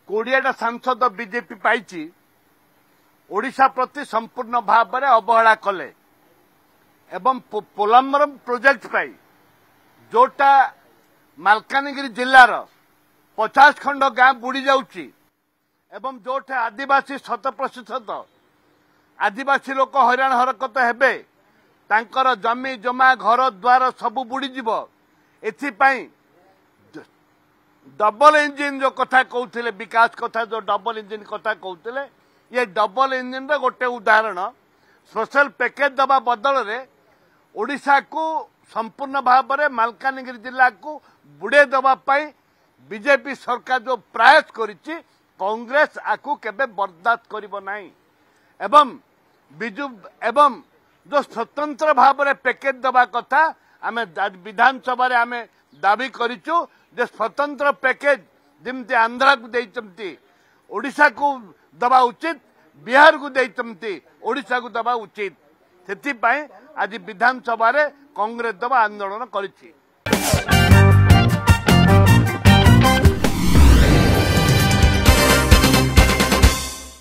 20टा सांसद बीजेपी पाई ओडिशा प्रति संपूर्ण भाव में अवहेला कले एवं पोलाम्बरम प्रोजेक्ट पाई जोटा मालकानगिरी जिलार 50 खंड गाँ बुड़ी जाउची एवं जोठे आदिवासी 100% आदिवासी लोक हैरान हरकत हेबे तांकर जमी जमा घर द्वार सब बुड़ी जीव एथिपाई डबल इंजिन जो कथा कहते विकास कथा जो डबल इंजिन कथा कहते ये डबल इंजिन रे गोटे उदाहरण स्पेशल पैकेज दबा बदल रे ओडिशा को संपूर्ण भाव में मालकानगिरी जिला को बुड़े दबा पाई बीजेपी सरकार जो प्रयास करिछि कांग्रेस आकु केबे बर्दाश्त करिबो नाही एवं बिजु एवं जो स्वतंत्र भाव में पैकेज दबा कथा आमे विधानसभा रे आमे दाबी करिछु जे स्वतंत्र पैकेज जमती आंध्रा को देइचंती ओडिशा को दबा उचित बिहार को देइचंती ओडिशा को दबा उचित सेति पई आज विधानसभा रे कांग्रेस दबा आंदोलन करिछि।